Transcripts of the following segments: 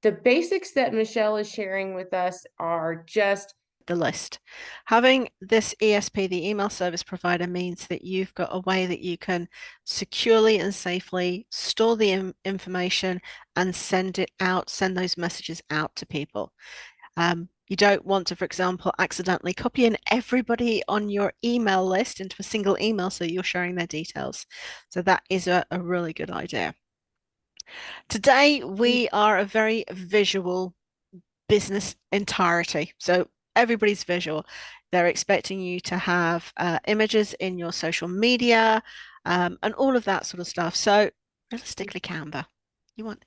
the basics that Michelle is sharing with us are just the list. Having this ESP, the email service provider, means that you've got a way that you can securely and safely store the information and send those messages out to people. You don't want to, for example, accidentally copy in everybody on your email list into a single email so you're sharing their details. So that is a really good idea. Today, we are a very visual business entirety. So everybody's visual. They're expecting you to have images in your social media and all of that sort of stuff. So realistically, Canva.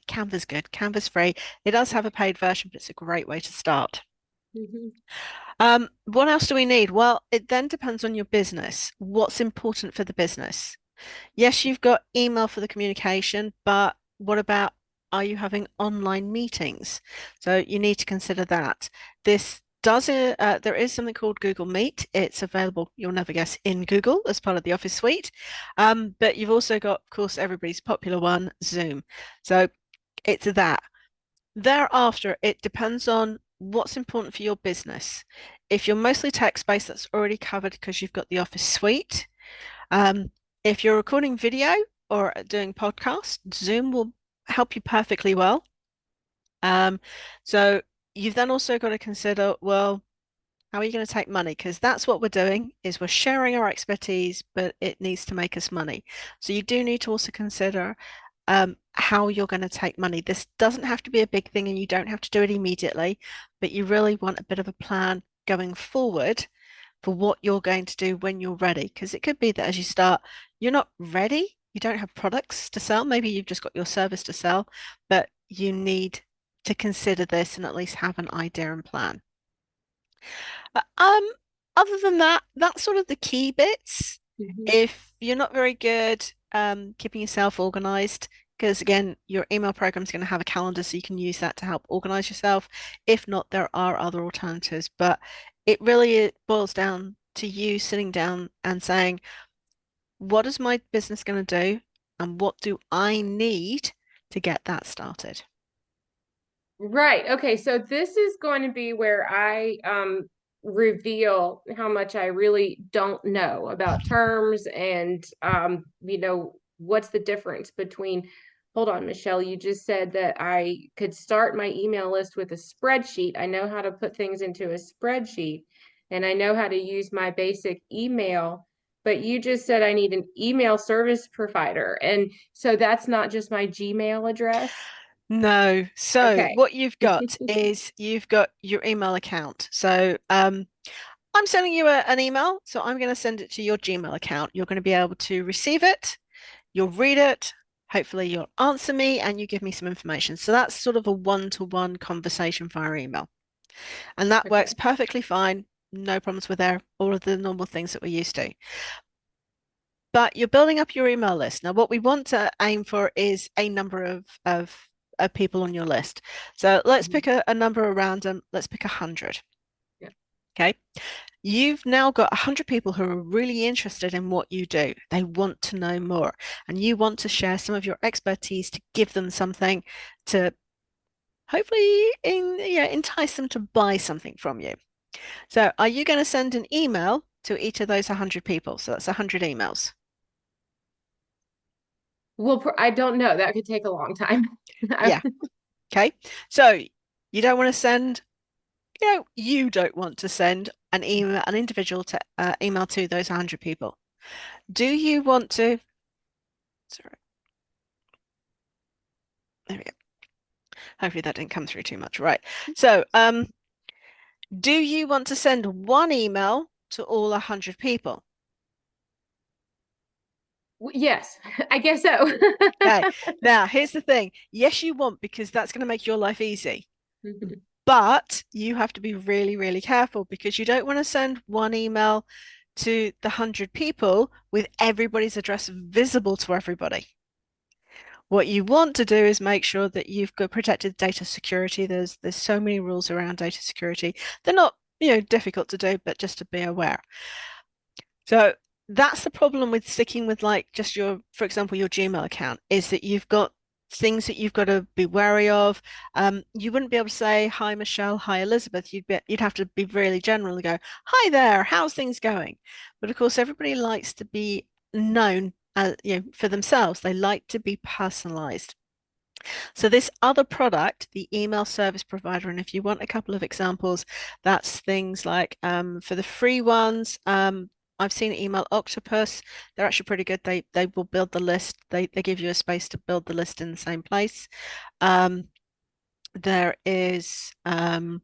Canva's good. Canva's free. It does have a paid version, but it's a great way to start. Mhm. What else do we need? Well, it then depends on your business. What's important for the business? Yes, you've got email for the communication, but what about, are you having online meetings? So you need to consider that. There is something called Google Meet. It's available, you'll never guess, in Google as part of the Office suite. But you've also got, of course, everybody's popular one, Zoom. So it's that. Thereafter, it depends on what's important for your business. If you're mostly text-based, that's already covered because you've got the Office suite. Um, if you're recording video or doing podcast, Zoom will help you perfectly well. Um, so you've then also got to consider, well, how are you going to take money? Because that's what we're doing, is we're sharing our expertise, but it needs to make us money. So you do need to also consider how you're going to take money. This doesn't have to be a big thing and you don't have to do it immediately, but you really want a bit of a plan going forward for what you're going to do when you're ready. Because it could be that as you start, you're not ready, you don't have products to sell. Maybe you've just got your service to sell, but you need to consider this and at least have an idea and plan. Uh, Um, Other than that, that's sort of the key bits. Mhm. If you're not very good keeping yourself organized, because again, your email program is going to have a calendar, so you can use that to help organize yourself. If not, there are other alternatives, but it really boils down to you sitting down and saying, what is my business going to do, and what do I need to get that started? Right. Okay. So this is going to be where I reveal how much I really don't know about terms and what's the difference between, hold on, Michelle, you just said that I could start my email list with a spreadsheet. I know how to put things into a spreadsheet and I know how to use my basic email, but you just said I need an email service provider. And so that's not just my Gmail address. No. So Okay. what you've got is you've got your email account. So I'm sending you an email, so I'm going to send it to your Gmail account. You're going to be able to receive it, you'll read it, hopefully you'll answer me, and you give me some information. So that's sort of a one-to-one conversation via email. And that works Okay. perfectly fine. No problems with there, all of the normal things that we're used to. But you're building up your email list. Now, what we want to aim for is a number of people on your list. So let's Mhm. pick a number at random. Let's pick 100. Yeah. Okay. You've now got 100 people who are really interested in what you do. They want to know more, and you want to share some of your expertise to give them something to hopefully entice them to buy something from you. So, are you going to send an email to each of those 100 people? So that's 100 emails. Well, I don't know. That could take a long time. Yeah. Okay. So, you don't want to send, you don't want to send an individual to email to those 100 people. Do you want to? Sorry, there we go. Hopefully that didn't come through too much. Right. So, do you want to send one email to all 100 people? Yes, I guess so. Okay. Now, here's the thing. Yes, you want, because that's going to make your life easy. Mhm. But you have to be really, really careful, because you don't want to send one email to the 100 people with everybody's address visible to everybody. What you want to do is make sure that you've got protected data security. There's so many rules around data security. They're not, difficult to do, but just to be aware. So that's the problem with sticking with, like, just your, for example, your Gmail account, is that you've got things that you've got to be wary of. You wouldn't be able to say, "Hi, Michelle. Hi, Elizabeth." You'd have to be really general and go, "Hi there. How's things going?" But of course, everybody likes to be known, for themselves. They like to be personalized. So this other product, the email service provider, and if you want a couple of examples, that's things like for the free ones, I've seen Email Octopus. They're actually pretty good. They will build the list. They give you a space to build the list in the same place. Um, there is oh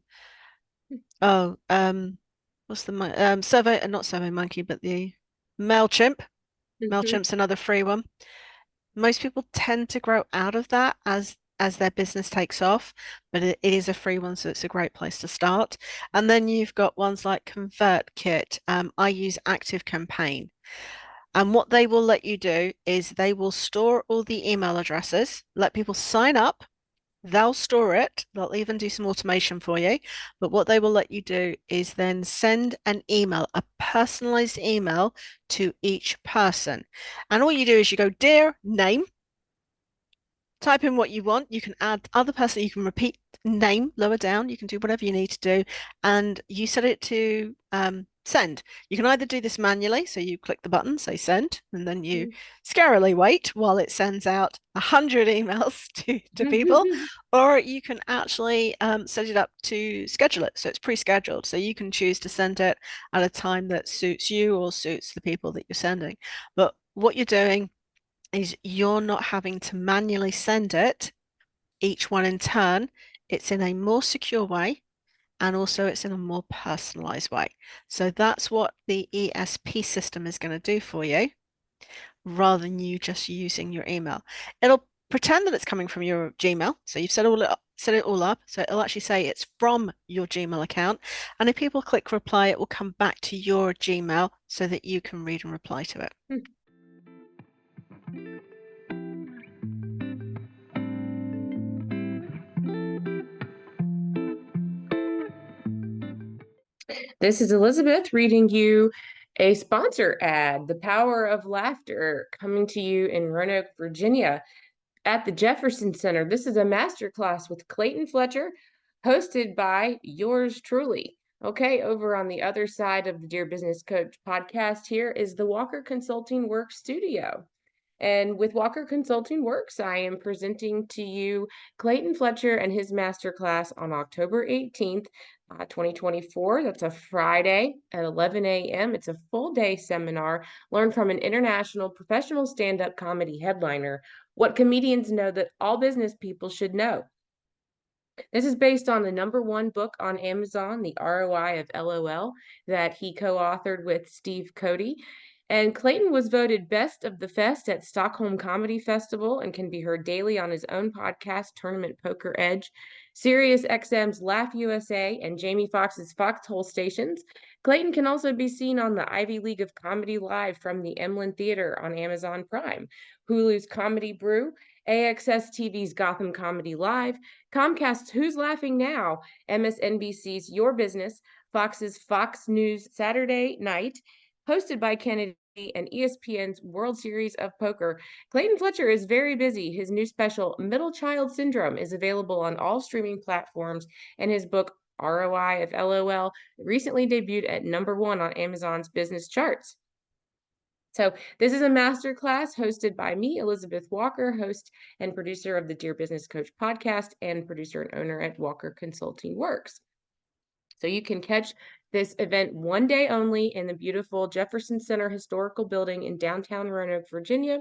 what's the Survey, not Survey Monkey, but the MailChimp. Mhm. MailChimp's another free one. Most people tend to grow out of that as their business takes off, but it is a free one, so it's a great place to start. And then you've got ones like ConvertKit. I use Active Campaign. And what they will let you do is they will store all the email addresses, let people sign up. They'll store it. They'll even do some automation for you. But what they will let you do is then send an email, a personalized email to each person. And all you do is you go, "Dear name," type in what you want. You can add other person, you can repeat name lower down, you can do whatever you need to do, and you set it to send. You can either do this manually, so you click the button, say send, and then you scarily wait while it sends out 100 emails to people, or you can actually set it up to schedule it. So it's pre-scheduled. So you can choose to send it at a time that suits you or suits the people that you're sending. But what you're doing is you're not having to manually send it, each one in turn. It's in a more secure way, and also it's in a more personalized way. So that's what the ESP system is going to do for you, rather than you just using your email. It'll pretend that it's coming from your Gmail. So you've set it all up. So it'll actually say it's from your Gmail account. And if people click reply, it will come back to your Gmail so that you can read and reply to it. This is Elizabeth reading you a sponsor ad, The Power of Laughter, coming to you in Roanoke, Virginia at the Jefferson Center. This is a masterclass with Clayton Fletcher, hosted by yours truly. Okay, over on the other side of the Dear Business Coach podcast, here is the Walker Consulting Work Studio. And with Walker Consulting Works, I am presenting to you Clayton Fletcher and his masterclass on October 18th, 2024. That's a Friday at 11 a.m. It's a full day seminar. Learn from an international professional stand-up comedy headliner what comedians know that all business people should know. This is based on the #1 book on Amazon, The ROI of LOL, that he co-authored with Steve Cody. And Clayton was voted Best of the Fest at Stockholm Comedy Festival and can be heard daily on his own podcast, Tournament Poker Edge, Sirius XM's Laugh USA, and Jamie Foxx's Foxhole stations. Clayton can also be seen on the Ivy League of Comedy Live from the Emlyn Theater on Amazon Prime, Hulu's Comedy Brew, AXS TV's Gotham Comedy Live, Comcast's Who's Laughing Now, MSNBC's Your Business, Fox's Fox News Saturday Night, hosted by Kennedy, and ESPN's World Series of Poker. Clayton Fletcher is very busy. His new special, Middle Child Syndrome, is available on all streaming platforms, and his book, ROI of LOL, recently debuted at #1 on Amazon's business charts. So this is a masterclass hosted by me, Elizabeth Walker, host and producer of the Dear Business Coach podcast and producer and owner at Walker Consulting Works. So you can catch this event one day only in the beautiful Jefferson Center Historical Building in downtown Roanoke, Virginia.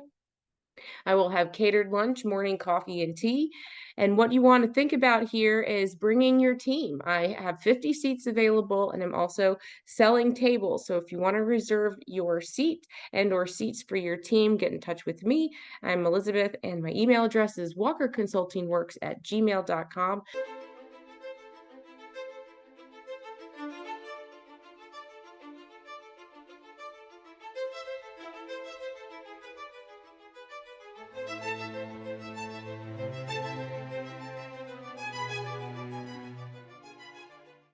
I will have catered lunch, morning coffee, and tea. And what you want to think about here is bringing your team. I have 50 seats available, and I'm also selling tables. So if you want to reserve your seat and/or seats for your team, get in touch with me. I'm Elizabeth, and my email address is walkerconsultingworks@gmail.com.